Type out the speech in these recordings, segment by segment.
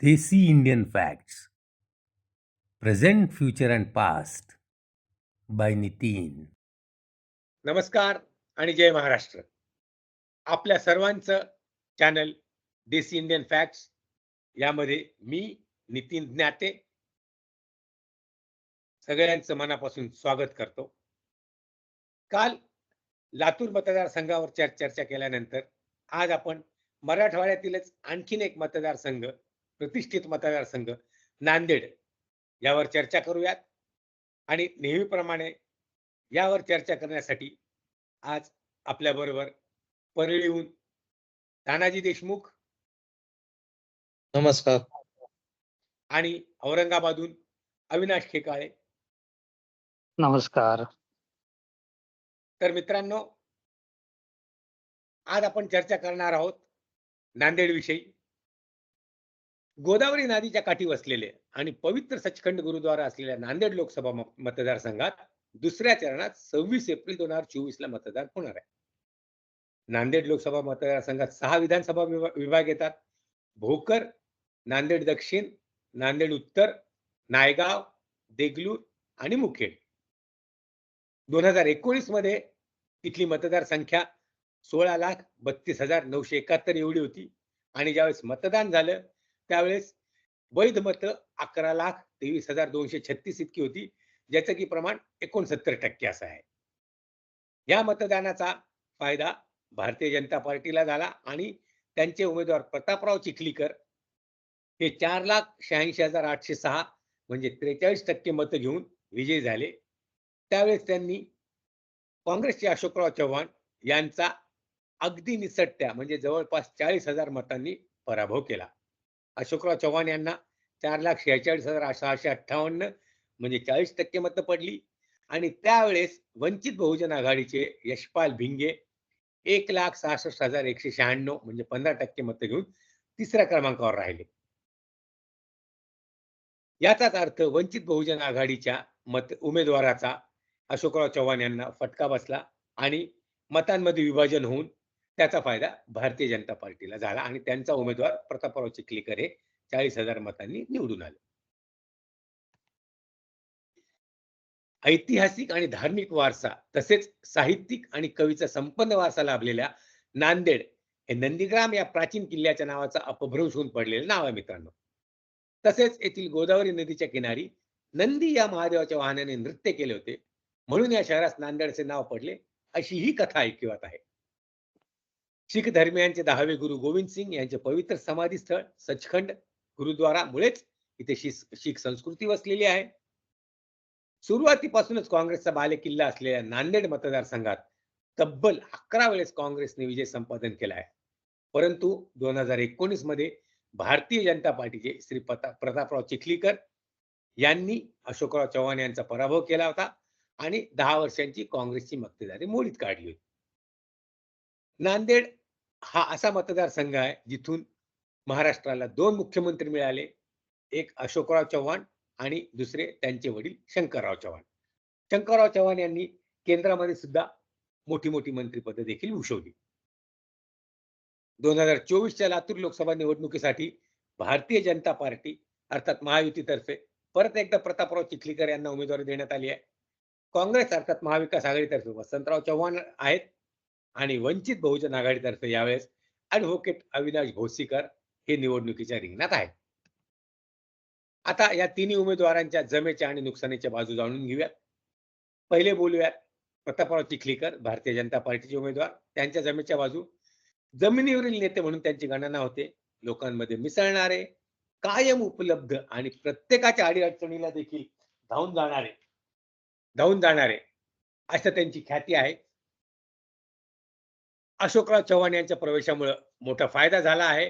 Desi Indian Facts Present, Future and Past by Nitin. नमस्कार आणि जय महाराष्ट्र. आपल्या सर्वांचं चॅनल देसी इंडियन फॅक्ट्स यामध्ये मी नितीन ज्ञाते सगळ्यांचं मनापासून स्वागत करतो. काल लातूर मतदारसंघावर चर्चा केल्यानंतर आज आपण मराठवाड्यातीलच आणखीन एक मतदारसंघ, प्रतिष्ठित मतदारसंघ नांदेड यावर चर्चा करूयात. आणि नेहमीप्रमाणे यावर चर्चा करण्यासाठी आज आपल्या बरोबर परळीहून तानाजी देशमुख नमस्कार. आणि औरंगाबादहून अविनाश खेकाळे. नमस्कार. तर मित्रांनो, आज आपण चर्चा करणार आहोत नांदेड विषयी. गोदावरी नदीच्या काठी वसलेले आणि पवित्र सचखंड गुरुद्वारा असलेल्या नांदेड लोकसभा मतदारसंघात दुसऱ्या चरणात 26 एप्रिल 2024 ला मतदान होणार आहे. नांदेड लोकसभा मतदारसंघात 6 विधानसभा विभाग येतात. भोकर, नांदेड दक्षिण, नांदेड उत्तर, नायगाव, देगलूर आणि मुखेड. 2019 मध्ये इथली मतदार संख्या 16,32,971 एवढी होती आणि ज्यावेळेस मतदान झालं त्यावेळेस वैध मत 11,23,236 इतकी होती, ज्याचं की प्रमाण 69% असं आहे. या मतदानाचा फायदा भारतीय जनता पार्टीला झाला आणि त्यांचे उमेदवार प्रतापराव चिखलीकर हे 4,86,806 म्हणजे 43% मतं घेऊन विजयी झाले. त्यावेळेस त्यांनी काँग्रेसचे अशोकराव चव्हाण यांचा अगदी निसटत्या म्हणजे जवळपास 40,000 मतांनी पराभव केला. अशोकराव चव्हाण यांना 4,46,658 म्हणजे 40% मतं पडली आणि त्यावेळेस वंचित बहुजन आघाडीचे यशपाल भिंगे 1,66,196 म्हणजे 15% मतं घेऊन तिसऱ्या क्रमांकावर राहिले. याचाच अर्थ वंचित बहुजन आघाडीच्या उमेदवाराचा अशोकराव चव्हाण यांना फटका बसला आणि मतांमध्ये विभाजन होऊन त्याचा फायदा भारतीय जनता पार्टीला झाला आणि त्यांचा उमेदवार प्रतापराव चिखलीकर हे 40,000 मतांनी निवडून आले. ऐतिहासिक आणि धार्मिक वारसा तसेच साहित्यिक आणि कवीचा संपन्न वारसा लाभलेल्या नांदेड हे नंदीग्राम या प्राचीन किल्ल्याच्या नावाचा अपभ्रंश होऊन पडलेलं नाव आहे मित्रांनो. तसेच येथील गोदावरी नदीच्या किनारी नंदी या महादेवाच्या वाहनाने नृत्य केले होते म्हणून या शहरास नांदेडचे नाव पडले अशी ही कथा ऐकिवात आहे. शीख धर्मियांचे 10वे गुरु गोविंद सिंग यांचे पवित्र समाधी स्थळ सचखंड गुरुद्वारा मुळेच इथे शीख संस्कृती वसलेली आहे. सुरुवातीपासूनच काँग्रेसचा बालेकिल्ला असलेल्या नांदेड मतदारसंघात तब्बल 11 वेळेस काँग्रेसने विजय संपादन केला आहे. परंतु 2019 मध्ये भारतीय जनता पार्टीचे श्री प्रतापराव चिखलीकर यांनी अशोकराव चव्हाण यांचा पराभव केला होता आणि 10 वर्षांची काँग्रेसची मक्तेदारी मोडीत काढली होती. नांदेड हा असा मतदारसंघ आहे जिथून महाराष्ट्राला 2 मुख्यमंत्री मिळाले, एक अशोकराव चव्हाण आणि दुसरे त्यांचे वडील शंकरराव चव्हाण. शंकरराव चव्हाण यांनी केंद्रामध्ये सुद्धा मोठी मोठी मंत्रिपदे देखील भूषवली. 2024च्या लातूर लोकसभा निवडणुकीसाठी भारतीय जनता पार्टी अर्थात महायुतीतर्फे परत एकदा प्रतापराव चिखलीकर यांना उमेदवारी देण्यात आली आहे. काँग्रेस अर्थात महाविकास आघाडीतर्फे वसंतराव चव्हाण आहेत आणि वंचित बहुजन आघाडीतर्फे यावेळेस ॲडव्होकेट अविनाश भोसीकर हे निवडणुकीच्या रिंगणात आहेत. आता या तिन्ही उमेदवारांच्या जमेच्या आणि नुकसानीच्या बाजू जाणून घेऊयात. पहिले बोलूयात प्रतापराव चिखलीकर, भारतीय जनता पार्टीचे उमेदवार. त्यांच्या जमेच्या बाजू जमिनीवरील नेते म्हणून त्यांची गणना होते. लोकांमध्ये मिसळणारे, कायम उपलब्ध आणि प्रत्येकाच्या अडीअडचणीला देखील धावून जाणारे असं त्यांची ख्याती आहे. अशोकराव चव्हाण यांच्या प्रवेशामुळे मोठा फायदा झाला आहे.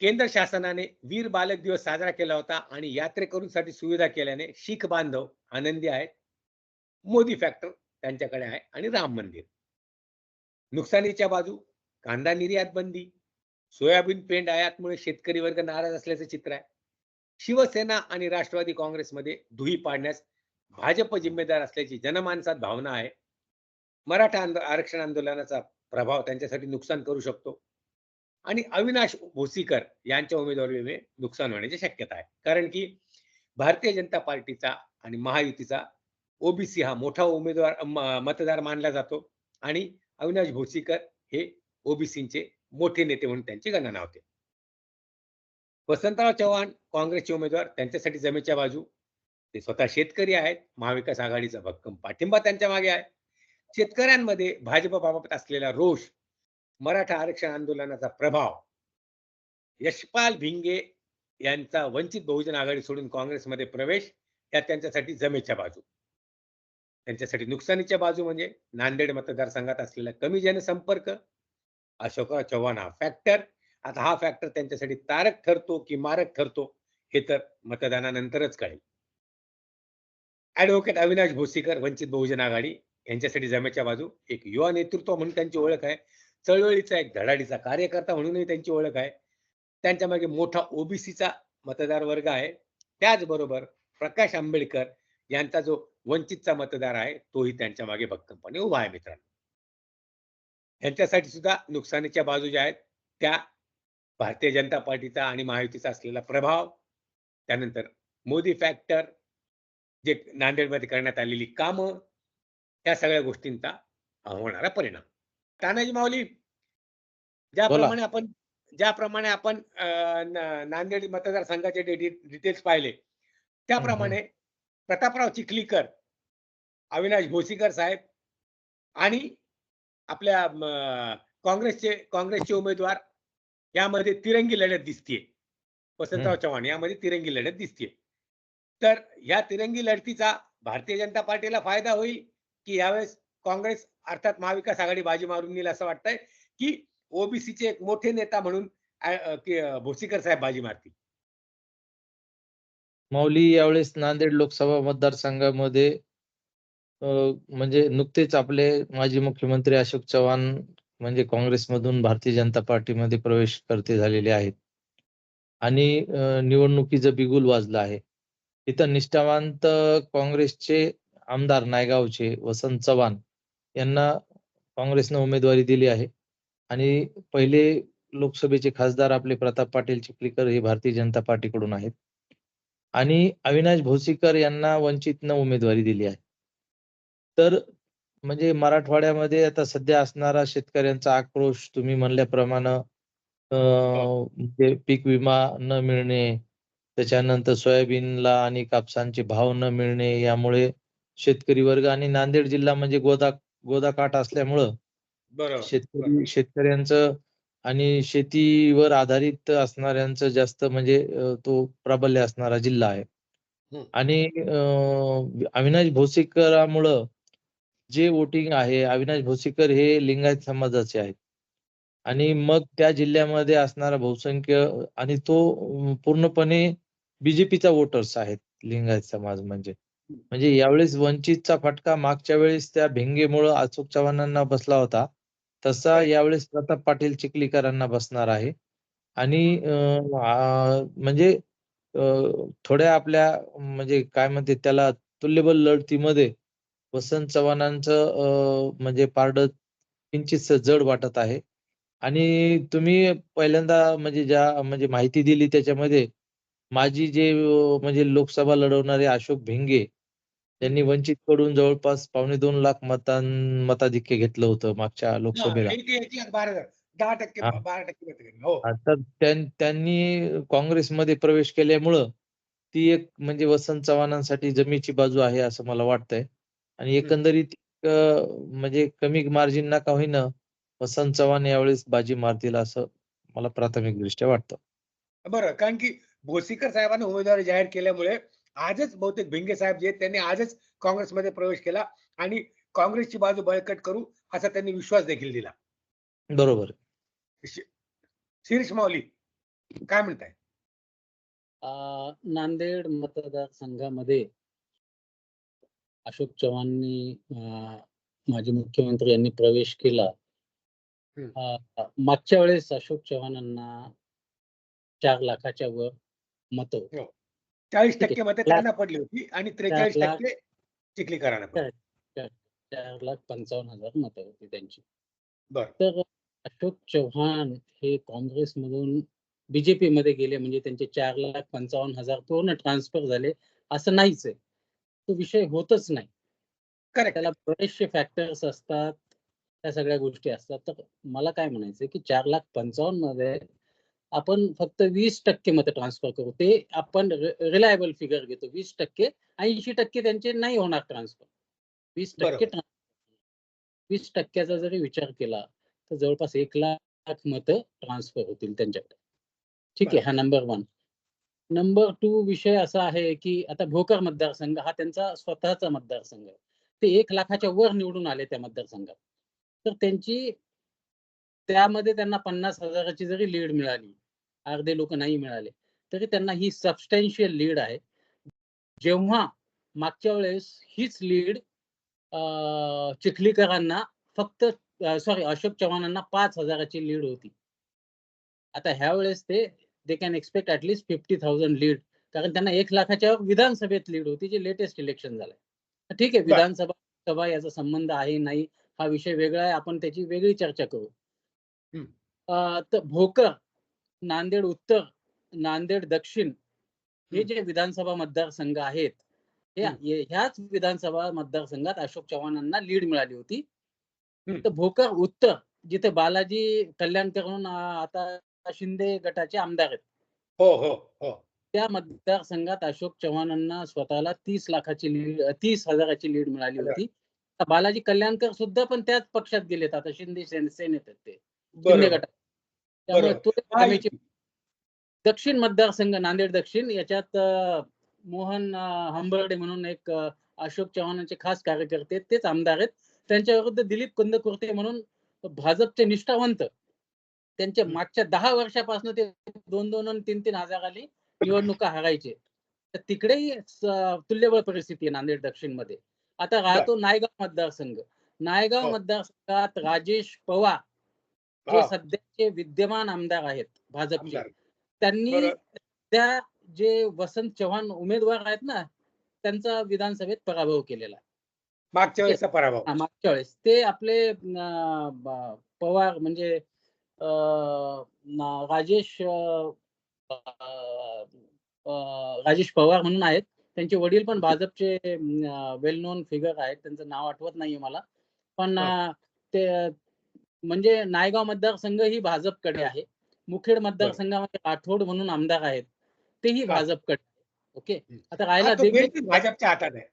केंद्र शासनाने वीर बालक दिवस साजरा केला होता आणि यात्रेकरूंसाठी सुविधा केल्याने शीख बांधव आनंदी आहेत. मोदी फॅक्टर त्यांच्याकडे आहे आणि राम मंदिर. नुकसानीच्या बाजू कांदा निर्यात बंदी, सोयाबीन पेंड आयातमुळे शेतकरी वर्ग नाराज असल्याचे चित्र आहे. शिवसेना आणि राष्ट्रवादी काँग्रेसमध्ये दुही पाडण्यास भाजप जिम्मेदार असल्याची जनमानसात भावना आहे. मराठा आरक्षण आंदोलनाचा प्रभाव त्यांच्यासाठी नुकसान करू शकतो आणि अविनाश भोसीकर यांच्या उमेदवारीमुळे नुकसान होण्याची शक्यता आहे. कारण की भारतीय जनता पार्टीचा आणि महायुतीचा ओबीसी हा मोठा उमेदवार मतदार मानला जातो आणि अविनाश भोसीकर हे ओबीसीचे मोठे नेते म्हणून त्यांची गणना होते. वसंतराव चव्हाण काँग्रेसचे उमेदवार त्यांच्यासाठी जमेच्या बाजू. ते स्वतः शेतकरी आहेत. महाविकास आघाडीचा भक्कम पाठिंबा त्यांच्या मागे आहे. शेतकऱ्यांमध्ये भाजपबाबत असलेला रोष, मराठा आरक्षण आंदोलनाचा प्रभाव, यशपाल भिंगे यांचा वंचित बहुजन आघाडी सोडून काँग्रेसमध्ये प्रवेश या त्यांच्यासाठी जमेच्या बाजू. त्यांच्यासाठी नुकसानीच्या बाजू म्हणजे नांदेड मतदारसंघात असलेला कमी जनसंपर्क, अशोकराव चव्हाण हा फॅक्टर. आता हा फॅक्टर त्यांच्यासाठी तारक ठरतो की मारक ठरतो हे तर मतदानानंतरच कळेल. ॲडव्होकेट अविनाश भोसीकर वंचित बहुजन आघाडी यांच्यासाठी जमेच्या बाजू. एक युवा नेतृत्व म्हणून त्यांची ओळख आहे. चळवळीचा एक धडाडीचा कार्यकर्ता म्हणूनही त्यांची ओळख आहे. त्यांच्या मागे मोठा ओबीसीचा मतदार वर्ग आहे. त्याचबरोबर प्रकाश आंबेडकर यांचा जो वंचितचा मतदार आहे तोही त्यांच्या मागे भक्कमपणे उभा आहे मित्रांनो. यांच्यासाठी सुद्धा नुकसानीच्या बाजू ज्या आहेत त्या भारतीय जनता पार्टीचा आणि महायुतीचा असलेला प्रभाव, त्यानंतर मोदी फॅक्टर, जे नांदेडमध्ये करण्यात आलेली कामं, या सगळ्या गोष्टींचा होणारा परिणाम. तानाजी माऊली, बोला. ज्याप्रमाणे आपण नांदेड मतदारसंघाचे डिटेल्स पाहिले, त्याप्रमाणे प्रतापराव चिखलीकर, अविनाश भोसीकर साहेब आणि आपल्या काँग्रेसचे उमेदवार यामध्ये तिरंगी लढत दिसतीये. वसंतराव चव्हाण यामध्ये तिरंगी लढत दिसतीये. तर या तिरंगी लढतीचा भारतीय जनता पार्टीला फायदा होईल की यावेळेस काँग्रेस अर्थात महाविकास आघाडी बाजी मारून येईल असं वाटतंय की ओबीसीचे एक मोठे नेता म्हणून भोसीकर साहेब बाजी मारतील? माऊली, यावेळेस नांदेड लोकसभा मतदारसंघामध्ये म्हणजे नुकतेच आपले माजी मुख्यमंत्री अशोक चव्हाण म्हणजे काँग्रेसमधून भारतीय जनता पार्टीमध्ये प्रवेश करते झालेले आहेत आणि निवडणुकीचं बिगुल वाजलं आहे. इथं निष्ठावंत काँग्रेसचे आमदार नायगावचे वसंत चव्हाण यांना काँग्रेसनं उमेदवारी दिली आहे आणि पहिले लोकसभेचे खासदार आपले प्रताप पाटील चिखलीकर हे भारतीय जनता पार्टीकडून आहेत आणि अविनाश भोसीकर यांना वंचितनं उमेदवारी दिली आहे. तर म्हणजे मराठवाड्यामध्ये आता सध्या असणारा शेतकऱ्यांचा आक्रोश तुम्ही म्हणल्याप्रमाणे म्हणजे पीक विमा न मिळणे, त्याच्यानंतर सोयाबीनला आणि कापसाचे भाव न मिळणे, यामुळे शेतकरी वर्ग आणि नांदेड जिल्हा म्हणजे गोदाकाठ असल्यामुळं बरोबर. शेतकऱ्यांचं आणि शेतीवर आधारित असणाऱ्यांचं जास्त म्हणजे तो प्राबल्य असणारा जिल्हा आहे. आणि अविनाश भोसीकरामुळं जे वोटिंग आहे, अविनाश भोसीकर हे लिंगायत समाजाचे आहेत आणि मग त्या जिल्ह्यामध्ये असणारा बहुसंख्य आणि तो पूर्णपणे बीजेपीचा वोटर्स आहेत लिंगायत समाज म्हणजे. म्हणजे यावेळेस वंचितचा फटका मागच्या वेळेस त्या भिंगेमुळं अशोक चव्हाणांना बसला होता, तसा यावेळेस प्रताप पाटील चिखलीकरांना बसणार आहे आणि म्हणजे थोड्या आपल्या म्हणजे काय म्हणते त्याला तुल्यबळ लढतीमध्ये वसंत चव्हाणांचं म्हणजे पारडं किंचितसं जड वाटत आहे आणि तुम्ही पहिल्यांदा म्हणजे ज्या म्हणजे माहिती दिली त्याच्यामध्ये माजी जे म्हणजे लोकसभा लढवणारे अशोक भिंगे त्यांनी वंचितकडून जवळपास 2.25 लाख मताधिक्य घेतलं होतं मागच्या लोकसभेला. 10% हां. 12% मतं. हो. तर त्यांनी काँग्रेसमध्ये प्रवेश केल्यामुळं ती एक म्हणजे वसंत चव्हाणांसाठी जमेची बाजू आहे असं मला वाटतंय आणि एकंदरीत म्हणजे कमी मार्जिन का होईना वसंत चव्हाण यावेळेस बाजी मारतील असं मला प्राथमिकदृष्ट्या वाटतं. बरं, कारण की भोसीकर साहेबांनी उमेदवारी जाहीर केल्यामुळे आजच बहुतेक भिंगे साहेब जे आहेत त्यांनी आजच काँग्रेसमध्ये प्रवेश केला आणि काँग्रेसची बाजू बळकट करू असा त्यांनी विश्वास देखील दिला. बरोबर. शिरीष माऊली, काय म्हणताय? नांदेड मतदारसंघामध्ये अशोक चव्हाणांनी माजी मुख्यमंत्री यांनी प्रवेश केला. मागच्या वेळेस अशोक चव्हाणांना 4 लाखाच्या वर मतं होती. 40% मतं त्यांना पडली होती आणि 43% चिखलीकरांना पडली. 4,55,000 मतं होती त्यांची. बरं. तर अशोक चव्हाण हे काँग्रेसमधून बीजेपी मध्ये गेले म्हणजे त्यांचे 4,55,000 पूर्ण ट्रान्सफर झाले असं नाहीच आहे. तो विषय होतच नाही. करेक्ट. त्याला बरेचसे फॅक्टर्स असतात. त्या सगळ्या गोष्टी असतात. तर मला काय म्हणायचंय, की 4,55,000 मध्ये आपण फक्त 20% मतं ट्रान्सफर करू. ते आपण रिलायबल फिगर घेतो. 20% 80% त्यांचे नाही होणार ट्रान्सफर. 20% बरोबर. 20% जरी विचार केला, तर जवळपास 1,00,000 मतं ट्रान्सफर होतील त्यांच्याकडे. ठीक आहे. बरोबर. हा नंबर 1. नंबर 2 विषय असा आहे, की आता भोकर मतदारसंघ हा त्यांचा स्वतःचा मतदारसंघ आहे. ते 1,00,000च्या वर निवडून आले त्या मतदारसंघात. तर त्यामध्ये त्यांना 50,000 ची जरी लीड मिळाली, अर्धे लोक नाही मिळाले, तरी त्यांना ही सबस्टॅन्शियल लीड आहे. जेव्हा मागच्या वेळेस हीच लीड चिखलीकरांना फक्त अशोक चव्हाणांना 5,000 ची लीड होती. आता ह्या वेळेस they can expect at least 50,000 lead, कारण त्यांना 1,00,000च्या विधानसभेत लीड होती, जे लेटेस्ट इलेक्शन झालंय. ठीक आहे, बरं. सभा याचा संबंध आहे नाही हा विषय वेगळा आहे. आपण त्याची वेगळी चर्चा करू. हं. तर भोकर, नांदेड उत्तर, नांदेड दक्षिण हे हं. जे विधानसभा मतदारसंघ आहेत, ह्याच विधानसभा मतदारसंघात अशोक चव्हाणांना लीड मिळाली होती. हं. तर भोकर उत्तर, जिथे बालाजी कल्याणकर म्हणून आता शिंदे गटाचे आमदार आहेत, हो, हो, हो. त्या मतदारसंघात अशोक चव्हाणांना स्वतःला 30,000ची लीड मिळाली आलं. होती. बालाजी कल्याणकर सुद्धा पण त्याच पक्षात गेलेत, आता शिंदे सेनेत आहेत ते, शिंदे बरोबर, गटात. त्यामुळे बरोबर. तो एक आम्हीची महायुती. दक्षिण मतदारसंघ, नांदेड दक्षिण याच्यात मोहन हंबर्डे म्हणून एक अशोक चव्हाणांचे खास कार्यकर्ते आहेत, तेच आमदार आहेत. त्यांच्या विरुद्ध दिलीप कंदकुर्ते म्हणून भाजपचे निष्ठावंत, त्यांच्या हं. मागच्या 10 वर्षापासून ते 2-2 आणि 3-3 हजारांनी निवडणुका हारायचे. तर तिकडेही तुल्यबळ परिस्थिती आहे नांदेड दक्षिणमध्ये. आता बरं. राहतो नायगाव मतदारसंघ. नायगाव हो. मतदारसंघात राजेश पवार जे हां. सध्याचे विद्यमान आमदार आहेत भाजपचे, आमदार. त्यांनी बरोबर. त्या जे वसंत चव्हाण उमेदवार आहेत ना, त्यांचा विधानसभेत पराभव केलेला आहे. मागच्या ठीक आहे. वेळेसचा पराभव. मागच्या वेळेस ते आपले पवार म्हणजे राजेश राजेश पवार म्हणून आहेत. त्यांचे वडील पण भाजपचे वेल नोन फिगर आहेत. त्यांचं नाव आठवत नाहीये मला. पण हां. ते म्हणजे नायगाव मतदारसंघ ही भाजपकडे आहे. मुखेड बरोबर. मतदारसंघामध्ये राठोड म्हणून आमदार आहेत. तेही हां. भाजपकडे. ओके. हं. आता हां, राहिला तो देगलूर बेसिक भाजपच्या हातात आहे.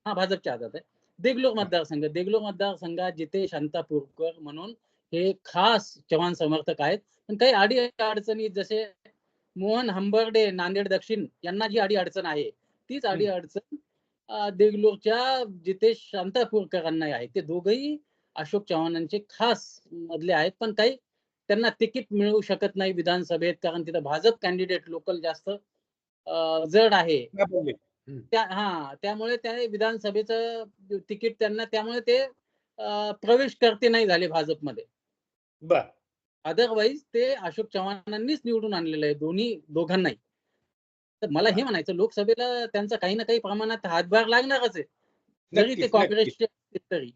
भाजपच्या हातात आहे. देगलूर हां. मतदारसंघ. देगलूर मतदारसंघात जिथे शांतापूरकर म्हणून हे खास चव्हाण समर्थक आहेत. पण काही अडी-अडचणी जसे मोहन हंबर्डे नांदेड दक्षिण यांना जी अडी-अडचण आहे, तीच हं. अडी-अडचण देगलूरच्या जितेश शांतापूरकरांना आहे. ते दोघंही अशोक चव्हाणांचे खास मधले आहेत. पण काही त्यांना तिकीट मिळू शकत नाही विधानसभेत, कारण तिथं भाजप कॅन्डिडेट लोकल जास्त जड आहे. काय बोलले? हं. त्यामुळे त्या विधानसभेचं तिकीट त्यांना, त्यामुळे ते प्रवेश करते नाही झाले भाजपमध्ये. बरं. अदरवाईज ते अशोक चव्हाणांनीच निवडून आणलेलं आहे दोघांनाही. तर मला हे बरं. म्हणायचं, लोकसभेला त्यांचा काही ना काही प्रमाणात हातभार लागणारच आहे. जरी ते नक्कीच, नक्कीच, काँग्रेसचे असतील तरी.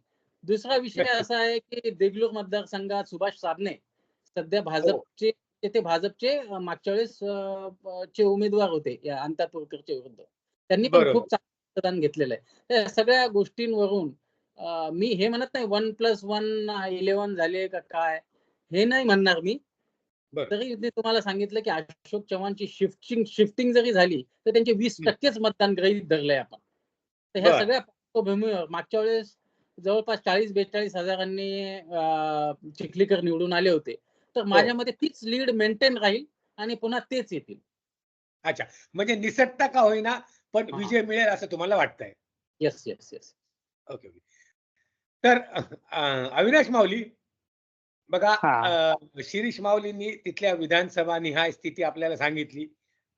दुसरा विषय नक्कीच. असा आहे, की देगलूर मतदारसंघात सुभाष साबणे सध्या हो. भाजपचे मागच्या वेळेस चे उमेदवार होते या अंतापूरकरच्या विरुद्ध. त्यांनी पण बरोबर. खूप चांगलं मतदान घेतलेलं आहे. या सगळ्या गोष्टींवरून मी हे म्हणत नाही 1+1 11 झाले का काय, हे नाही म्हणणार मी. बरं. तरी मी तुम्हाला सांगितलं, की अशोक चव्हाणची शिफ्टिंग जरी झाली, तर त्यांचे हं. 20%च मतदान गृहीत धरलंय आपण. तर ह्या बरं. सगळ्या पार्श्वभूमीवर मागच्या वेळेस जवळपास 40-42 हजारांनी चिखलीकर निवडून आले होते. तर हो. माझ्या मते तीच लीड मेंटेन राहील आणि पुन्हा तेच येतील. अच्छा. म्हणजे निसटता का होईना, पण हां. विजय मिळेल असं तुम्हाला वाटतंय. Yes, yes, yes. Okay, okay. तर अविनाश माऊली बघा, हां. शिरीष माऊलींनी तिथल्या विधानसभा निहाय स्थिती आपल्याला सांगितली.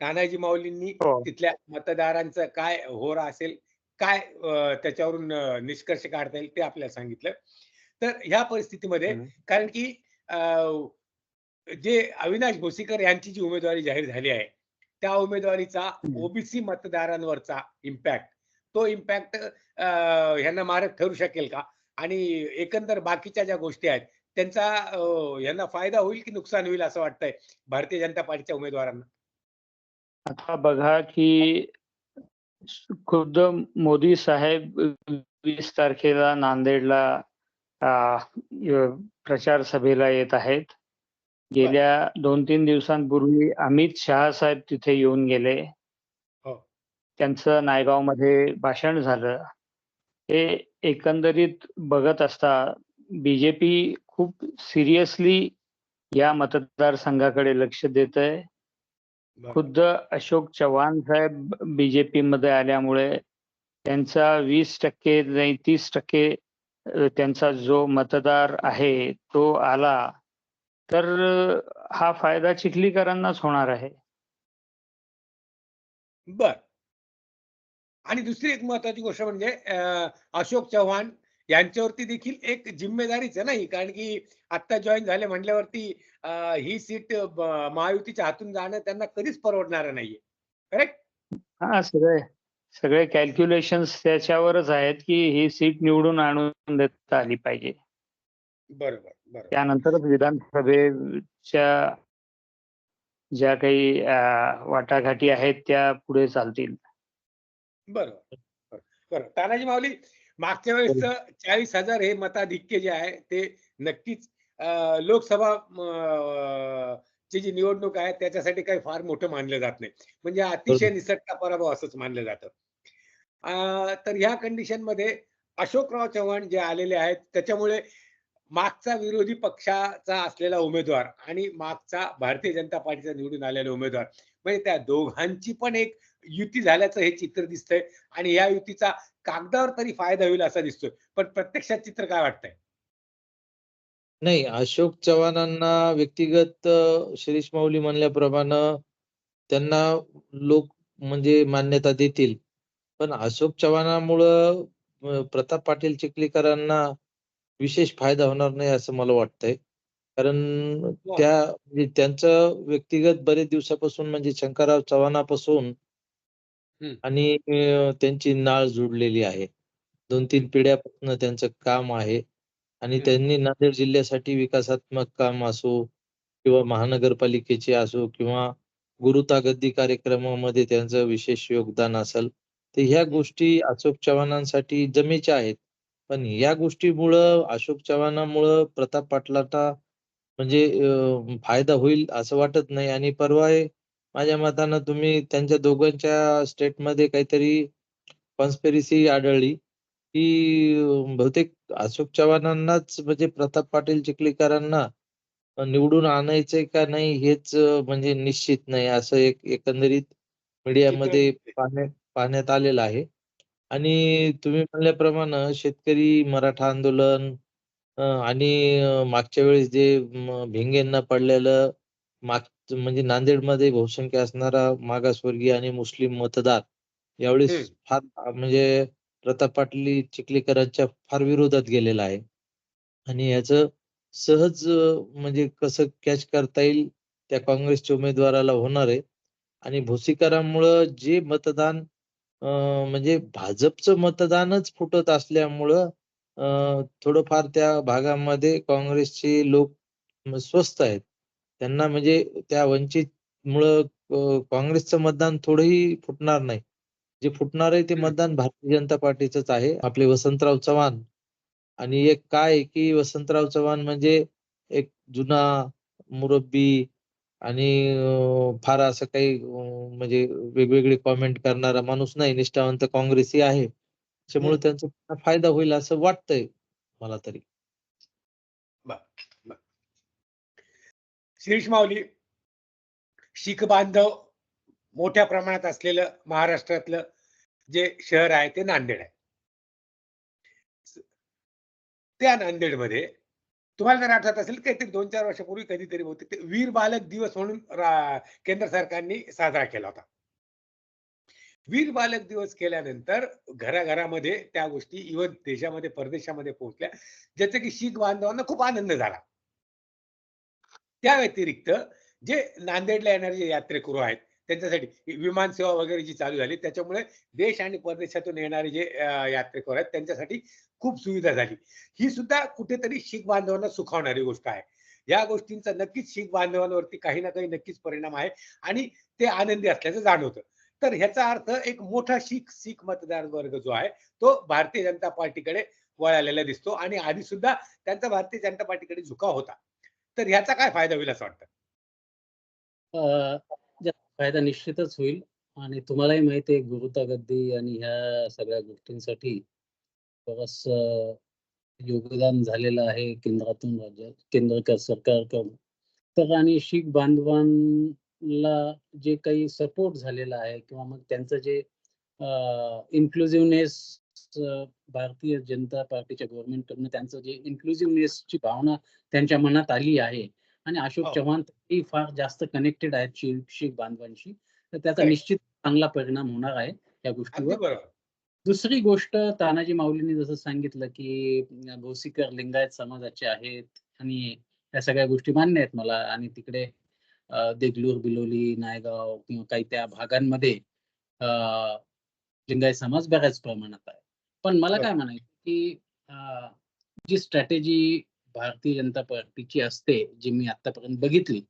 तानाजी माऊलींनी हो. तिथल्या मतदारांचं काय होरा असेल, काय त्याच्यावरून निष्कर्ष काढता येईल ते आपल्याला सांगितलं. तर ह्या परिस्थितीमध्ये हं. कारण की जे अविनाश भोसीकर यांची जी उमेदवारी जाहीर झाली आहे, त्या उमेदवारीचा हं. ओबीसी मतदारांवरचा इम्पॅक्ट, तो इम्पॅक्ट ह्यांना मारक ठरू शकेल का? आणि एकंदर बाकीच्या ज्या गोष्टी आहेत, त्यांचा यांना फायदा होईल की नुकसान होईल असं वाटतंय भारतीय जनता पार्टीच्या उमेदवारांना? आता बघा की खुद्द मोदी साहेब 20 तारखेला नांदेडला प्रचार सभेला येत आहेत. गेल्या 2-3 दिवसांपूर्वी अमित शहा साहेब तिथे येऊन गेले. हो. त्यांचं नायगावमध्ये भाषण झालं. हे एकंदरीत बघत असता बीजेपी खूप सिरियसली या मतदारसंघाकडे लक्ष देतंय. बरं. खुद्द अशोक चव्हाण साहेब बीजेपी मध्ये आल्यामुळे त्यांचा 20% नाही 30% त्यांचा जो मतदार आहे तो आला तर हा फायदा चिखलीकरांनाच होणार आहे. बर. आणि दुसरी एक महत्वाची गोष्ट म्हणजे अशोक चव्हाण यांच्यावरती देखील एक जिम्मेदारीच आहे ना ही, कारण की आता जॉईन झाले म्हटल्यावरती ही सीट महायुतीच्या हातून जाणं त्यांना कधीच परवडणार नाहीये. करेक्ट? हा सगळे कॅल्क्युलेशन्स त्याच्यावरच आहेत की ही सीट निवडून आणून देता आली पाहिजे. बरोबर बरोबर. त्यानंतरच विधानसभेच्या ज्या काही वाटाघाटी आहेत त्या पुढे चालतील. बरोबर बरं. तानाजी माऊली, मागच्या वेळेस 40,000 हे मताधिक्य जे आहे ते नक्कीच लोकसभा ची जी निवडणूक आहे त्याच्यासाठी काही फार मोठं मानलं जात नाही. म्हणजे अतिशय निसटता पराभव असंच मानलं जातं. तर ह्या कंडिशन मध्ये अशोकराव चव्हाण जे आलेले आहेत त्याच्यामुळे मागचा विरोधी पक्षाचा असलेला उमेदवार आणि मागचा भारतीय जनता पार्टीचा निवडून आलेला उमेदवार म्हणजे त्या दोघांची पण एक युती झाल्याचं हे चित्र दिसतंय आणि या युतीचा कागदावर तरी फायदा होईल असा दिसतोय. पण प्रत्यक्षात चित्र काय वाटतंय? नाही, अशोक चव्हाणांना व्यक्तिगत शिरीष माऊली म्हणल्याप्रमाणे त्यांना लोक म्हणजे मान्यता देतील. पण अशोक चव्हाणामुळं प्रताप पाटील चिखलीकरांना विशेष फायदा होणार नाही असं मला वाटतंय. कारण म्हणजे त्यांचं व्यक्तिगत बरेच दिवसापासून म्हणजे शंकरराव चव्हाणापासून आणि त्यांची नाळ जुडलेली आहे. 2-3 पिढ्यापासून त्यांचं काम आहे आणि त्यांनी नांदेड जिल्ह्यासाठी विकासात्मक काम असो किंवा महानगरपालिकेचे असो किंवा गुरुतागद्दी कार्यक्रमामध्ये त्यांचं विशेष योगदान असेल. तर ह्या गोष्टी अशोक चव्हाणांसाठी जमेच्या आहेत. पण या गोष्टीमुळं अशोक चव्हाणामुळं प्रताप पाटलांना म्हणजे फायदा होईल असं वाटत नाही आणि परवा माझ्या मतानं तुम्ही त्यांच्या दोघांच्या स्टेटमध्ये काहीतरी कॉन्स्पिरसी आढळली, की बहुतेक अशोक चव्हाणांनाच म्हणजे प्रताप पाटील चिखलीकरांना निवडून आणायचंय का नाही हेच म्हणजे निश्चित नाही असं एक एकंदरीत मीडियामध्ये पाहण्यात आलेलं आहे. आणि तुम्ही म्हणल्याप्रमाणे शेतकरी मराठा आंदोलन आणि मागच्या वेळेस जे भिंगेंना पडलेलं म्हणजे नांदेडमध्ये बहुसंख्य असणारा मागासवर्गीय आणि मुस्लिम मतदार यावेळेस फार म्हणजे प्रताप पाटील चिखलीकरांच्या फार विरोधात गेलेला आहे. आणि याचं सहज म्हणजे कसं कॅच करता येईल त्या काँग्रेसच्या उमेदवाराला होणार आहे. आणि भोसीकरांमुळं जे मतदान म्हणजे भाजपचं मतदानच फुटत असल्यामुळं थोडंफार त्या भागामध्ये काँग्रेसचे लोक स्वस्त आहेत. त्यांना म्हणजे त्या वंचितमुळं काँग्रेसचं मतदान थोडंही फुटणार नाही. जे फुटणार आहे ते मतदान भारतीय जनता पार्टीचंच आहे. आपले वसंतराव चव्हाण आणि एक काय आहे, की वसंतराव चव्हाण म्हणजे एक जुना मुरब्बी आणि फार असं काही म्हणजे वेगवेगळे कॉमेंट करणारा माणूस नाही, निष्ठावंत काँग्रेसी आहे. त्याच्यामुळे त्यांचा फायदा होईल असं वाटतंय मला तरी. शिरीष माऊली, शीख बांधव मोठ्या प्रमाणात असलेलं महाराष्ट्रातलं जे शहर आहे ते नांदेड आहे. त्या नांदेडमध्ये तुम्हाला जर आठवत असेल काहीतरी 2-4 वर्षापूर्वी कधीतरी बहुतेक ते वीर बालक दिवस म्हणून केंद्र सरकारने साजरा केला होता. वीर बालक दिवस केल्यानंतर घराघरामध्ये त्या गोष्टी इव्हन देशामध्ये परदेशामध्ये पोहोचल्या, ज्याचा की शीख बांधवांना खूप आनंद झाला. त्या व्यतिरिक्त जे नांदेडला येणारे जे यात्रेकरू आहेत त्यांच्यासाठी विमान सेवा वगैरे जी चालू झाली त्याच्यामुळे देश आणि परदेशातून येणारे जे यात्रेकरू आहेत त्यांच्यासाठी खूप सुविधा झाली. ही सुद्धा कुठेतरी शीख बांधवांना सुखावणारी गोष्ट आहे. या गोष्टींचा नक्कीच शीख बांधवांवरती काही ना काही नक्कीच परिणाम आहे आणि ते आनंदी असल्याचं जाणवतं. तर ह्याचा अर्थ एक मोठा शीख मतदार वर्ग जो आहे तो भारतीय जनता पार्टीकडे वळालेला दिसतो आणि आधी सुद्धा त्यांचा भारतीय जनता पार्टीकडे झुकाव होता. तर ह्याचा काय फायदा होईल असं वाटतं? ज्याचा फायदा निश्चितच होईल आणि तुम्हालाही माहिती आहे गुरुता आणि ह्या सगळ्या गोष्टींसाठी बरंचसं योगदान झालेलं आहे केंद्रातून राज्यात केंद्र सरकारकडून. तर आणि शीख बांधवांना जे काही सपोर्ट झालेला आहे किंवा मग त्यांचं जे इन्क्लुझिव्हनेस भारतीय जनता पार्टीच्या गव्हर्नमेंटकडनं त्यांचं जे इन्क्लुझिव्हनेसची भावना त्यांच्या मनात आली आहे आणि अशोक हो. चव्हाण ही फार जास्त कनेक्टेड आहेत शीख बांधवांशी. तर त्याचा Correct. निश्चित चांगला परिणाम होणार आहे या अगदी गोष्टीवर. बरोबर. दुसरी गोष्ट तानाजी माऊलींनी जसं सांगितलं, की भोसीकर लिंगायत समाजाचे आहेत आणि या सगळ्या गोष्टी मान्य आहेत मला आणि तिकडे देगलूर, बिलोली, नायगाव किंवा काही त्या भागांमध्ये अ, लिंगायत समाज बऱ्याच प्रमाणात आहे. पण मला काय बरोबर. म्हणायचं, की जी स्ट्रॅटेजी भारतीय जनता पार्टीची असते, जी मी आतापर्यंत बघितली,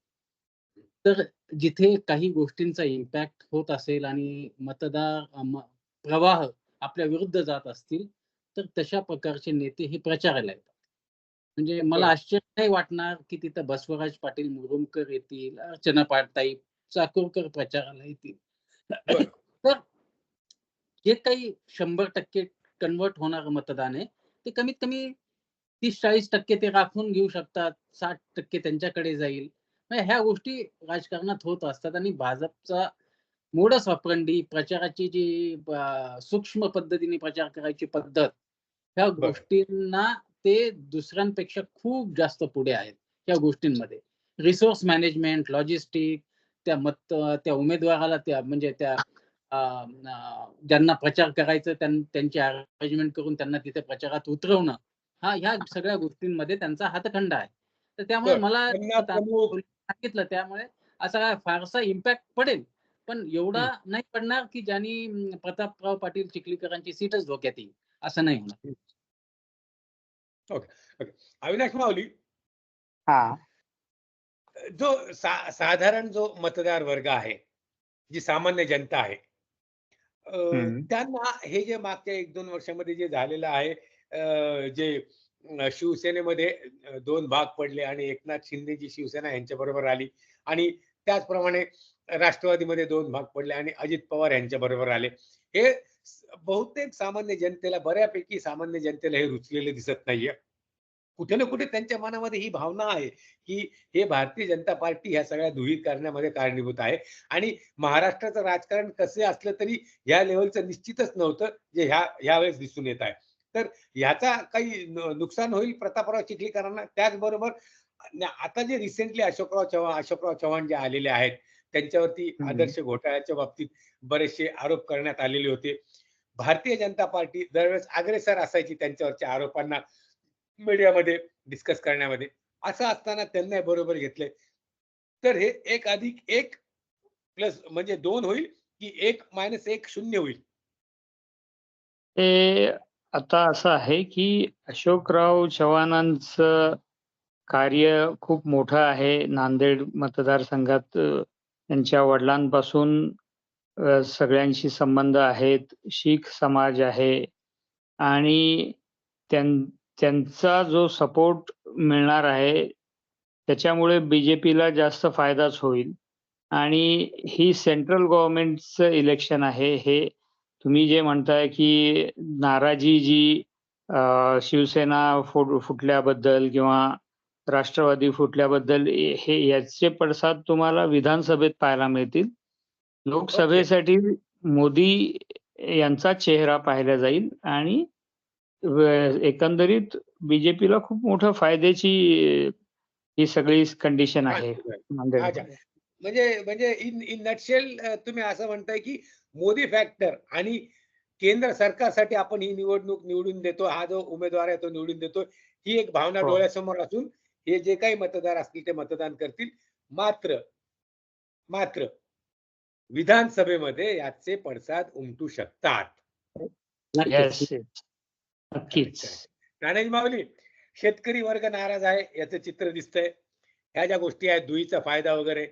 तर जिथे काही गोष्टींचा इम्पॅक्ट होत असेल आणि प्रवाह आपल्या विरुद्ध जात असतील, तर तशा प्रकारचे नेते हे प्रचाराला येतात. म्हणजे मला बरोबर. आश्चर्य नाही वाटणार, की तिथं बसवराज पाटील मुरुमकर येतील, अर्चना पाटताई चाकूरकर प्रचाराला येतील. बरोबर. तर जे काही 100% कन्व्हर्ट होणारं मतदान आहे, ते कमीत कमी 30-40% ते राखून घेऊ शकतात. 60% त्यांच्याकडे जाईल. म्हणजे ह्या गोष्टी राजकारणात होत असतात आणि भाजपचा मोडस ऑपरंडी प्रचाराची जी सूक्ष्म पद्धतीने प्रचार करायची पद्धत, ह्या बरोबर. गोष्टींना ते दुसऱ्यांपेक्षा खूप जास्त पुढे आहेत या गोष्टींमध्ये. रिसोर्स मॅनेजमेंट, लॉजिस्टिक, त्या उमेदवाराला त्या म्हणजे त्या ज्यांना प्रचार करायचं त्यांची अरेंजमेंट करून त्यांना तिथे प्रचारात उतरवणं, ह्या सगळ्या गोष्टींमध्ये त्यांचा हातखंडा आहे. तर त्यामुळे बरोबर. मला त्यांना प्रमुख सांगितलं त्यामुळे असा काय फारसा इम्पॅक्ट पडेल, पण एवढा हं, नाही पडणार की ज्यांनी प्रतापराव पाटील चिखलीकरांची सीटच धोक्यात येईल, असं नाही होणार. हं. Okay, okay. अविनाश माऊली, हा. जो साधारण जो मतदार वर्ग आहे, जी सामान्य जनता आहे, हम्म. त्यांना हे जे मागच्या 1-2 वर्षामध्ये जे झालेलं आहे, जे शिवसेनेमध्ये 2 भाग पडले आणि एकनाथ शिंदेची शिवसेना यांच्याबरोबर आली आणि त्याचप्रमाणे राष्ट्रवादीमध्ये 2 भाग पडले आणि अजित पवार यांच्याबरोबर आले. हे बहुतेक सामान्य जनतेला, बऱ्यापैकी सामान्य जनतेला हे रुचलेलं दिसत नाहीये. कुठे ना कुठे त्यांच्या मनामध्ये ही भावना आहे, की हे भारतीय जनता पार्टी ह्या सगळ्या धुळी करण्यामध्ये कारणीभूत आहे आणि महाराष्ट्राचं राजकारण कसे असलं तरी ह्या लेव्हलचं निश्चितच नव्हतं, जे ह्यावेळेस दिसून येत आहे. तर ह्याचा काही नुकसान होईल प्रतापराव चिखलीकरांना. त्याचबरोबर आता जे रिसेंटली अशोकराव चव्हाण जे आलेले आहेत, त्यांच्यावरती हम्म. आदर्श घोटाळ्याच्या बाबतीत बरेचसे आरोप करण्यात आलेले होते. भारतीय जनता पार्टी दरवेळेस अग्रेसर असायची त्यांच्यावरच्या आरोपांना मीडियामध्ये डिस्कस करण्यामध्ये. असं असताना त्यांना बरोबर घेतलंय. तर हे 1+1 प्लस म्हणजे 2 होईल, की 1-1 0 होईल? ते आता असं आहे, की अशोकराव चव्हाणांचं कार्य खूप मोठं आहे. नांदेड मतदारसंघात त्यांच्या वडिलांपासून सगळ्यांशी संबंध आहेत. शीख समाज आहे आणि त्यांचा जो सपोर्ट मिळणार आहे, त्याच्यामुळे बीजेपीला जास्त फायदाच होईल. आणि ही सेंट्रल गव्हर्नमेंटचं इलेक्शन आहे. हे तुम्ही जे म्हणताय, की नाराजी जी शिवसेना फुटल्याबद्दल किंवा राष्ट्रवादी फुटल्याबद्दल याचे पडसाद तुम्हाला विधानसभेत पाहायला मिळतील. ओके. लोकसभेसाठी मोदी यांचा चेहरा पाहिला जाईल आणि एकंदरीत बीजेपीला खूप मोठं फायद्याची ही सगळी कंडिशन आहे अच्छा. नांदेडमध्ये. म्हणजे म्हणजे इन इन नटशेल तुम्ही असं म्हणताय, की मोदी फॅक्टर आणि केंद्र सरकारसाठी आपण ही निवडणूक निवडून देतो, हा जो उमेदवार आहे तो निवडून देतो, ही एक भावना हो. डोळ्यासमोर असून हे जे काही मतदार असतील ते मतदान करतील. मात्र मात्र विधानसभेमध्ये याचे पडसाद उमटू शकतात. नक्कीच. Yes, yes. नक्कीच. नानाजी माऊली, शेतकरी वर्ग नाराज आहे याचं चित्र दिसतंय. ह्या ज्या गोष्टी आहेत, दुईचा फायदा वगैरे,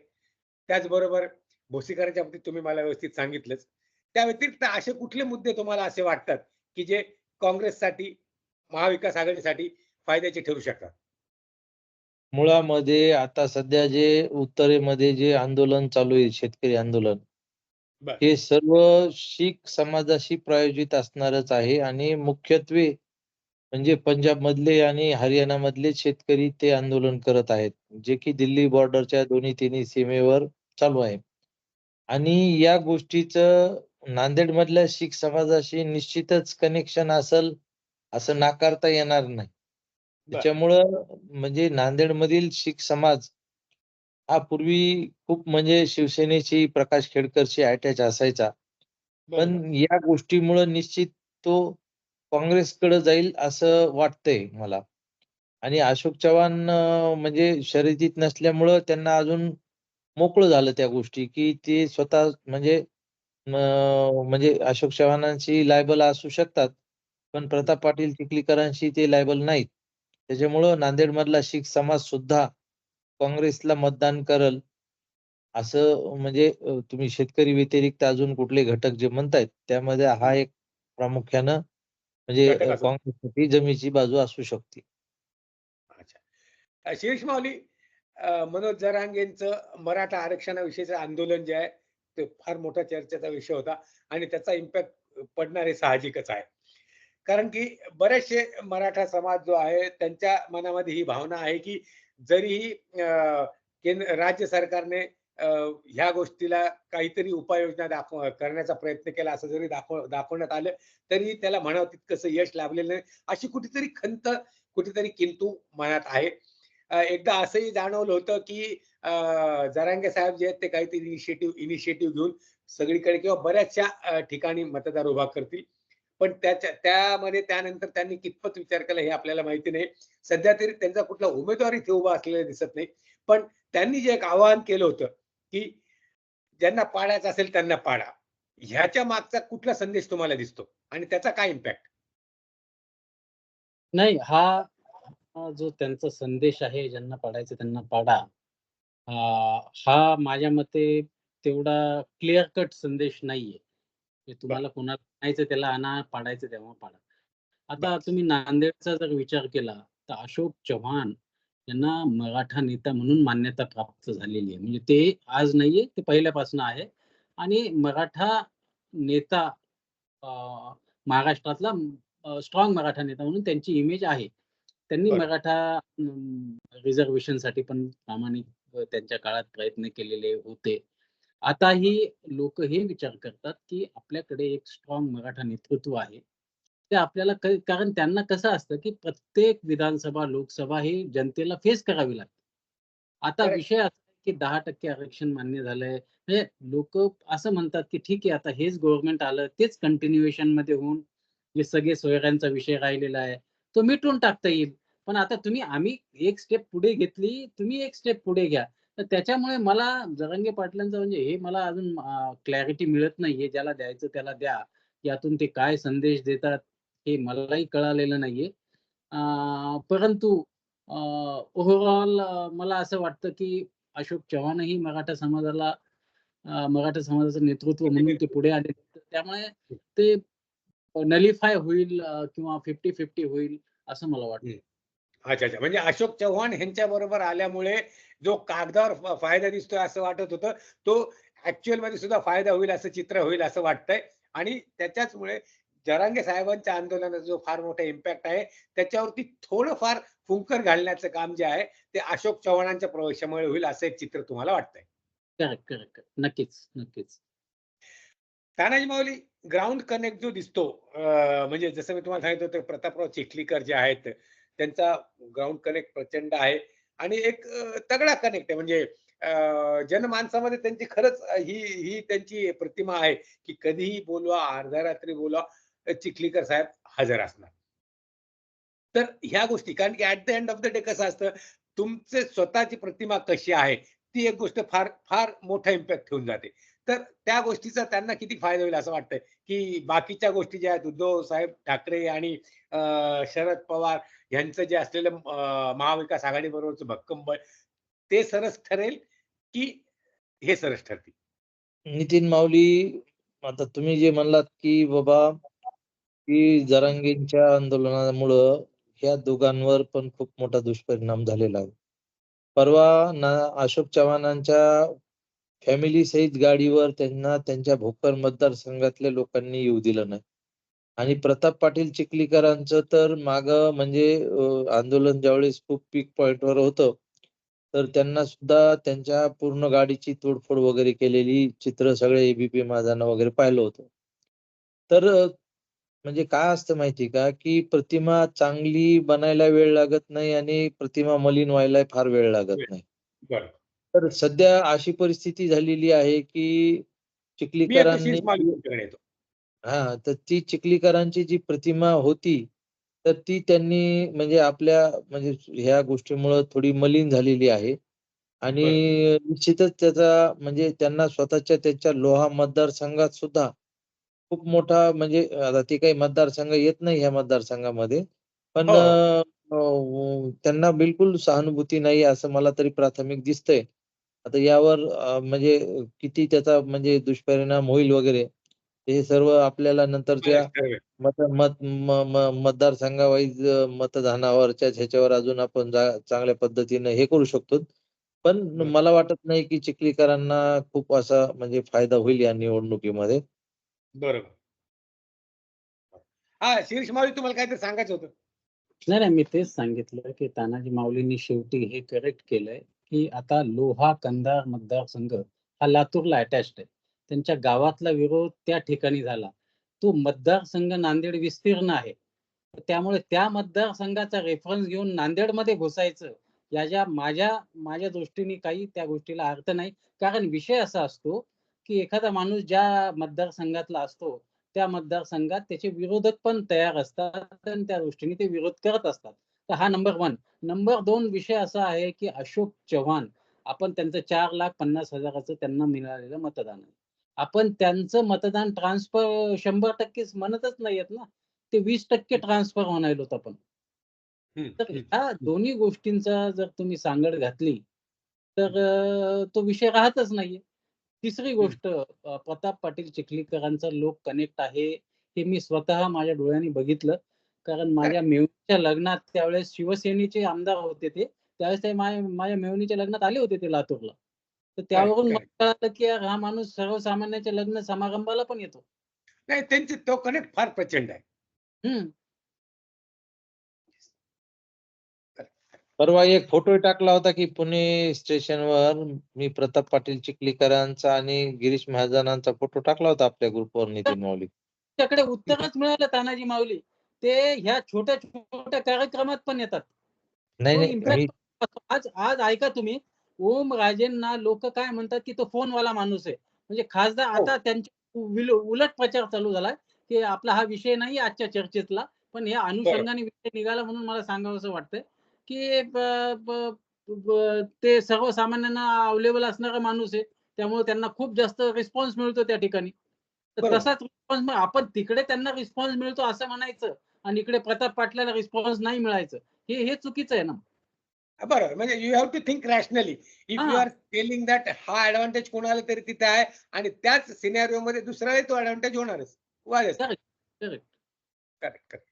त्याचबरोबर भोसीकरांच्या बाबतीत तुम्ही मला व्यवस्थित सांगितलंच. त्या व्यतिरिक्त असे कुठले मुद्दे तुम्हाला असे वाटतात, की जे काँग्रेससाठी, महाविकास आघाडीसाठी फायद्याचे ठरू शकतात? मुळामध्ये आता सध्या जे उत्तरेमध्ये जे आंदोलन चालू आहे, शेतकरी आंदोलन, बरं. हे सर्व शीख समाजाशी प्रायोजित असणारच आहे आणि मुख्यत्वे म्हणजे पंजाबमधले आणि हरियाणामधले शेतकरी ते आंदोलन करत आहेत, जे की दिल्ली बॉर्डरच्या दोन्ही तिन्ही सीमेवर चालू आहे. आणि या गोष्टीचं नांदेडमधल्या शीख समाजाशी निश्चितच कनेक्शन असेल, असं नाकारता येणार नाही. बरं. त्याच्यामुळं म्हणजे नांदेडमधील शीख समाज हा पूर्वी खूप म्हणजे शिवसेनेची, प्रकाश खेडकरची अटॅच असायचा. बरोबर. पण या गोष्टीमुळं निश्चित तो काँग्रेसकडे जाईल असं वाटतंय मला. आणि अशोक चव्हाण म्हणजे शर्यतीत नसल्यामुळं त्यांना अजून मोकळं झालं त्या गोष्टी, की ते स्वतः म्हणजे म्हणजे अशोक चव्हाणांशी लायबल असू शकतात, पण प्रताप पाटील चिखलीकरांशी ते लायबल नाहीत. त्याच्यामुळं नांदेडमधला शीख समाज सुद्धा काँग्रेसला मतदान करेल, असं म्हणजे तुम्ही शेतकरी व्यतिरिक्त अजून कुठले घटक जे म्हणतायत, त्यामध्ये हा एक प्रामुख्यानं म्हणजे घटक असं. काँग्रेससाठी जमेची बाजू असू शकते. अच्छा. शिरीष माऊली, मनोज जरांगेंचं मराठा आरक्षणाविषयीचं आंदोलन जे आहे, ते फार मोठा चर्चेचा विषय होता आणि त्याचा इम्पॅक्ट पडणार हे साहजिकच आहे. कारण की बरेचसे मराठा समाज जो आहे, त्यांच्या मनामध्ये ही भावना आहे, की जरीही राज्य सरकारने ह्या गोष्टीला काहीतरी उपाययोजना करण्याचा प्रयत्न केला, असं जरी दाखवण्यात आलं, तरी त्याला म्हणावं तितकंसं यश लाभलेलं नाही. अशी कुठेतरी खंत, कुठेतरी किंतु मनात आहे. एकदा असंही जाणवलं होतं, की जरांगे साहेब जे आहेत ते काहीतरी इनिशिएटिव्ह घेऊन सगळीकडे किंवा बऱ्याचशा ठिकाणी मतदार उभा करतील. पण त्यामध्ये त्यानंतर त्यांनी कितपत विचार केला हे आपल्याला माहिती नाही. सध्या तरी त्यांचा कुठला उमेदवार इथे उभा असलेला दिसत नाही. पण त्यांनी जे एक आवाहन केलं होतं, की ज्यांना पाडायचं असेल त्यांना पाडा. ह्याच्या मागचा कुठला संदेश तुम्हाला दिसतो आणि त्याचा काय इम्पॅक्ट? नाही, हा जो त्यांचा संदेश आहे, ज्यांना पाडायचं त्यांना पाडा. अ, हा माझ्या मते तेवढा क्लिअर कट संदेश नाहीये. की बरं. तुम्हाला कोणाला आणायचं त्याला आणा, पाडायचं तेव्हा पाडा. आता बरं. तुम्ही नांदेडचा जर विचार केला, तर अशोक चव्हाण यांना मराठा नेता म्हणून मान्यता प्राप्त झालेली आहे. म्हणजे ते आज नाहीये, ते पहिल्यापासून आहे आणि मराठा नेता अ, महाराष्ट्रातला स्ट्रॉंग मराठा नेता म्हणून त्यांची इमेज आहे. त्यांनी बरं. मराठा रिझर्व्हेशनसाठी पण प्रामाणिक त्यांच्या काळात प्रयत्न केलेले होते. आताही लोक हे विचार करतात, की आपल्याकडे एक स्ट्रॉंग मराठा नेतृत्व आहे. ते आपल्याला कारण त्यांना कसं असतं, की प्रत्येक विधानसभा, लोकसभा ही जनतेला फेस करावी लागते. आता करेक्ट. विषय असा आहे, की 10% आरक्षण मान्य झालंय. म्हणजे लोकं असं म्हणतात, की ठीक आहे आता हेच गव्हर्नमेंट आलं, तेच कंटिन्युएशनमध्ये होऊन जे सगळे सोयऱ्यांचा विषय राहिलेला आहे, तो मिटवून टाकता येईल. पण आता आम्ही एक स्टेप पुढे घेतली, तुम्ही एक स्टेप पुढे घ्या. तर त्याच्यामुळे मला जरांगे पाटलांचं म्हणजे हे मला अजून क्लॅरिटी मिळत नाहीये. ज्याला द्यायचं त्याला द्या. यातून ते काय संदेश देतात हे मलाही कळालेलं नाहीये. परंतु ओव्हरऑल मला असं वाटतं, की अशोक चव्हाणही मराठा समाजाचं नेतृत्व म्हणून ते पुढे आले. त्यामुळे ते नलिफाय होईल किंवा 50-50 होईल असं मला वाटतं. अच्छा, अच्छा. म्हणजे अशोक चव्हाण ह्यांच्याबरोबर आल्यामुळे जो कागदावर फायदा दिसतोय असं वाटत होतं, तो ॲक्चुअलमध्ये सुद्धा फायदा होईल असं चित्र होईल असं वाटतंय आणि त्याच्याचमुळे जरांगे साहेबांच्या आंदोलनाचा जो फार मोठा इम्पॅक्ट आहे, त्याच्यावरती थोडंफार फुंकर घालण्याचं काम जे आहे, ते अशोक चव्हाणांच्या प्रवेशामुळे होईल असं एक चित्र तुम्हाला वाटतंय. Correct, correct. नक्कीच, नक्कीच. तानाजी माऊली, ग्राउंड कनेक्ट जो दिसतो, म्हणजे जसं मी तुम्हाला सांगितलं होतं प्रतापराव चिखलीकर जे आहेत, त्यांचा ग्राउंड कनेक्ट प्रचंड आहे आणि एक तगडा कनेक्ट आहे. म्हणजे जनमानसामध्ये त्यांची खरंच ही ही त्यांची प्रतिमा आहे, की कधीही बोलवा, अर्ध्या रात्री बोलवा, चिखलीकर साहेब हजर असणार. तर ह्या गोष्टी, कारण की at the end of the day कसं असतं, तुमचे स्वतःची प्रतिमा कशी आहे, ती एक गोष्ट फार फार मोठा इम्पॅक्ट ठेवून जाते. तर त्या गोष्टीचा त्यांना किती फायदा होईल असं वाटतंय, की बाकीच्या गोष्टी ज्या आहेत उद्धव साहेब ठाकरे आणि शरद पवार यांचं जे असलेलं महाविकास आघाडी बरोबरचं भक्कम बळ ते सरस ठरेल, की हे सरस ठरतील? नितीन माऊली, आता तुम्ही जे म्हणलात, की बाबा की जरांगेंच्या आंदोलनामुळं ह्या दोघांवर पण खूप मोठा दुष्परिणाम झालेला आहे. परवा ना अशोक चव्हाणांच्या फॅमिली सहित गाडीवर त्यांना त्यांच्या भोकर मतदारसंघातल्या लोकांनी येऊ दिलं नाही. आणि प्रताप पाटील चिखलीकरांचं तर मागं म्हणजे आंदोलन ज्यावेळेस खूप पीक पॉइंटवर होतं, तर त्यांना सुद्धा त्यांच्या पूर्ण गाडीची तोडफोड वगैरे केलेली चित्र सगळे एबीपी माझानं वगैरे पाहिलं होतं. तर म्हणजे काय असतं माहिती आहे का, की प्रतिमा चांगली बनायला वेळ लागत नाही आणि प्रतिमा मलिन व्हायला फार वेळ लागत नाही. बरं. तर सध्या अशी परिस्थिती झालेली आहे, की मी आता चिखलीकरांनी शीर्ष मागणी तुमच्याकडे येतो. हां, तर ती चिखलीकरांची जी प्रतिमा होती, तर ती त्यांनी म्हणजे आपल्या म्हणजे ह्या गोष्टीमुळं थोडी मलिन झालेली आहे. आणि बरं. निश्चितच त्याचा म्हणजे त्यांना स्वतःच्या त्यांच्या लोहा मतदारसंघात सुद्धा खूप मोठा म्हणजे आता ते काही मतदारसंघ येत नाही ह्या मतदारसंघामध्ये. पण हो, हो. त्यांना बिलकुल सहानुभूती नाही असं मला तरी प्राथमिक दिसतंय. आता यावर म्हणजे किती त्याचा म्हणजे दुष्परिणाम होईल वगैरे, हे सर्व आपल्याला नंतरच्या ठरवेल. मत मत म म मतदारसंघावाईज मतदानावरच्या ह्याच्यावर अजून आपण चांगल्या पद्धतीनं हे करू शकतो. पण बरं. मला वाटत नाही की चिखलीकरांना खूप असा म्हणजे फायदा होईल या निवडणुकीमध्ये. बरोबर. हां, शीर्ष मावळी तुम्हाला काहीतरी सांगायचं होतं. नाही, नाही. मी तेच सांगितलं, की तानाजी माऊलींनी शेवटी हे करेक्ट केलंय, की आता लोहा कंधार मतदारसंघ हा लातूरला अटॅच्ड आहे. त्यांच्या गावातला विरोध त्या ठिकाणी झाला. तो मतदारसंघ नांदेड विस्तीर्ण आहे. तर त्यामुळे त्या मतदारसंघाचा रेफरन्स घेऊन नांदेडमध्ये घुसायचं, याच्या माझ्या माझ्या दृष्टीने काही त्या गोष्टीला अर्थ नाही. कारण विषय असा असतो, की एखादा माणूस ज्या मतदारसंघातला असतो, त्या मतदारसंघात त्याचे विरोधक पण तयार असतात आणि त्या दृष्टीने ते विरोध करत असतात. तर हा नंबर 1. नंबर 2 विषय असा आहे, की अशोक चव्हाण आपण त्यांचं 4,50,000चं त्यांना मिळालेलं मतदान आहे. आपण त्यांचं मतदान ट्रान्सफर 100%च म्हणतच नाहीयेत ना. ते 20% ट्रान्सफर म्हणायलोत आपण. हं, तर हं, ह्या दोन्ही गोष्टींचा जर तुम्ही सांगड घातली, तर तो विषय राहतच नाहीये. तिसरी हं. गोष्ट प्रताप पाटील चिखलीकरांचा लोक कनेक्ट आहे, हे मी स्वतः माझ्या डोळ्यांनी बघितलं. कारण माझ्या करेक्ट, मेव्हणीच्या लग्नात त्यावेळेस शिवसेनेचे आमदार होते ते. त्यावेळेस ते माझ्या मेव्हणीच्या लग्नात आले होते ते लातूरला. तर करेक्ट, त्यावरून करेक्ट. मला कळालं, की यार हा माणूस सर्वसामान्यांच्या लग्न समारंभाला पण येतो. नाही त्यांचे तो कनेक्ट फार प्रचंड आहे. हं. करेक्ट. परवा एक फोटो टाकला होता, की पुणे स्टेशनवर मी प्रताप पाटील चिखलीकरांचा आणि गिरीश महाजनांचा फोटो टाकला होता आपल्या ग्रुपवर तर नितीन माऊली. त्याकडे उत्तरच मिळालं तानाजी माऊली. ते ह्या छोट्या-छोट्या कार्यक्रमात पण येतात. नाही, तो नाही. मी इम्पॅक्ट आज आज ऐका तुम्ही, ओमराजेंना लोकं काय म्हणतात, की तो फोनवाला माणूस आहे. म्हणजे खासदार हो, आता त्यांच्या उलट प्रचार चालू झालाय, की आपला हा विषय नाही आजच्या चर्चेतला. पण या बरोबर. अनुषंगाने विषय निघाला म्हणून मला सांगावसं वाटतंय, की ब ब ब ते सर्वसामान्यांना अवेलेबल असणारा माणूस आहे. त्यामुळे त्यांना खूप जास्त रिस्पॉन्स मिळतो त्या ठिकाणी. तर बरोबर. तसाच रिस्पॉन्स मग आपण तिकडे त्यांना रिस्पॉन्स मिळतो असं म्हणायचं आणि इकडे प्रताप पाटलाला रिस्पॉन्स नाही मिळायचं. हे चुकीचं आहे ना. बरोबर. म्हणजे you have to think rationally. If you हां, आर टेलिंग दॅट हा एडव्हांटेज कोणाला तरी तिथे आहे आणि त्याच सिनेरिओमध्ये दुसराही तो एडव्हांटेज होणारच. व्हायच नाही. Correct, correct. Correct, correct.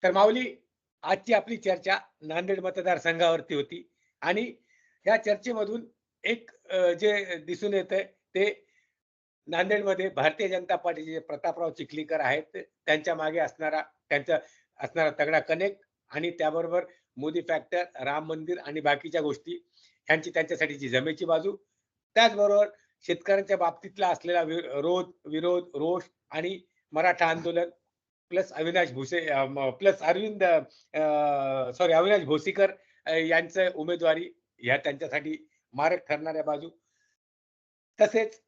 तर माऊली, आजची आपली चर्चा नांदेड मतदारसंघावरती होती आणि ह्या चर्चेमधून एक जे दिसून येतंय ते नांदेडमध्ये भारतीय जनता पार्टीचे जे प्रतापराव चिखलीकर आहेत, त्यांच्या मागे त्यांचा असणारा तगडा कनेक्ट आणि त्याबरोबर मोदी फॅक्टर, राम मंदिर आणि बाकीच्या गोष्टी ह्यांची त्यांच्यासाठीची जमेची बाजू. त्याचबरोबर शेतकऱ्यांच्या बाबतीतला असलेला विरोध, रोष आणि मराठा आंदोलन प्लस प्लस अविनाश भोसीकर यांचं उमेदवारी ह्या त्यांच्यासाठी मारक ठरणाऱ्या बाजू. तसेच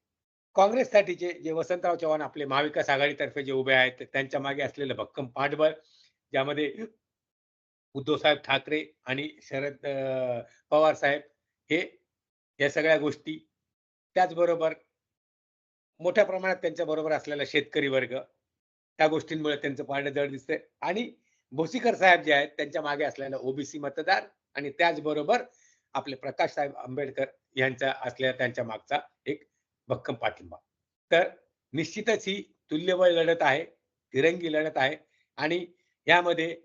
काँग्रेससाठीचे जे वसंतराव चव्हाण आपले महाविकास आघाडीतर्फे जे उभे आहेत, त्यांच्या मागे असलेलं भक्कम पाठबळ, ज्यामध्ये उद्धवसाहेब ठाकरे आणि शरद पवार साहेब हे या सगळ्या गोष्टी. त्याचबरोबर मोठ्या प्रमाणात त्यांच्या बरोबर असलेला शेतकरी वर्ग, त्या गोष्टींमुळे त्यांचं पारडं जड दिसतंय आणि भोसीकर साहेब जे आहेत त्यांच्या मागे असलेला ओबीसी मतदार आणि त्याचबरोबर आपले प्रकाश साहेब आंबेडकर यांचा असलेला त्यांच्या मागचा एक भक्कम पाठिंबा. तर निश्चितच ही तुल्यबळ लढत आहे, तिरंगी लढत आहे आणि यामध्ये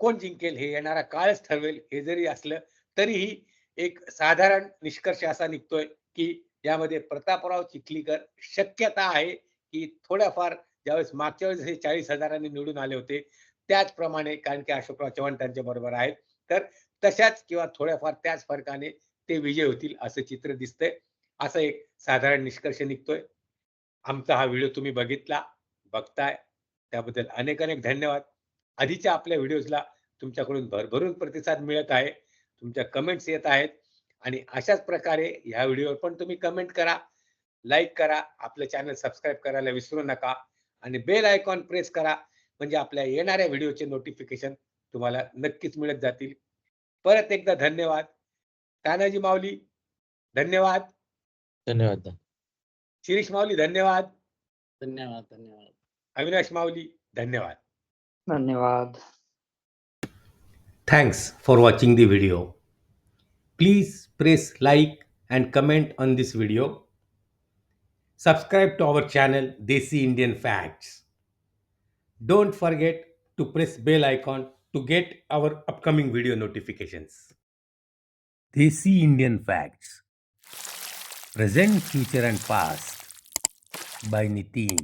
कोण जिंकेल हे येणारा काळच ठरवेल. हे जरी असलं तरीही एक साधारण निष्कर्ष असा निघतोय की यामध्ये प्रतापराव चिखलीकर शक्यता आहे की थोड्याफार ज्यावेळेस मागच्या वेळेस हे 40,000 निवडून आले होते त्याचप्रमाणे, कारण की अशोकराव चव्हाण त्यांच्या बरोबर आहेत, तर तशाच किंवा थोड्याफार त्याच फरकाने ते विजय होतील असं चित्र दिसतंय. असं एक साधारण निष्कर्ष निघतोय. आमचा हा व्हिडिओ तुम्ही बघताय त्याबद्दल अनेक अनेक धन्यवाद. आधीच्या आपल्या व्हिडिओजला तुमच्याकडून भरभरून प्रतिसाद मिळत आहे. तुमच्या कमेंट्स येत आहेत आणि अशाच प्रकारे ह्या व्हिडिओवर पण तुम्ही कमेंट करा, लाईक करा, आपलं चॅनल सबस्क्राईब करायला विसरू नका आणि बेल आयकॉन प्रेस करा म्हणजे आपल्या येणाऱ्या व्हिडिओचे नोटिफिकेशन तुम्हाला नक्कीच मिळत जातील. परत एकदा धन्यवाद. तानाजी माऊली धन्यवाद. धन्यवाद. शिरीष माऊली धन्यवाद. धन्यवाद. धन्यवाद. अविनाश माऊली धन्यवाद. धन्यवाद. Thanks for watching the video. Please press like and comment on this video. Subscribe to our channel Desi Indian Facts. Don't forget to press bell icon to get our upcoming video notifications. Desi Indian Facts. Present, future and past by Nitin.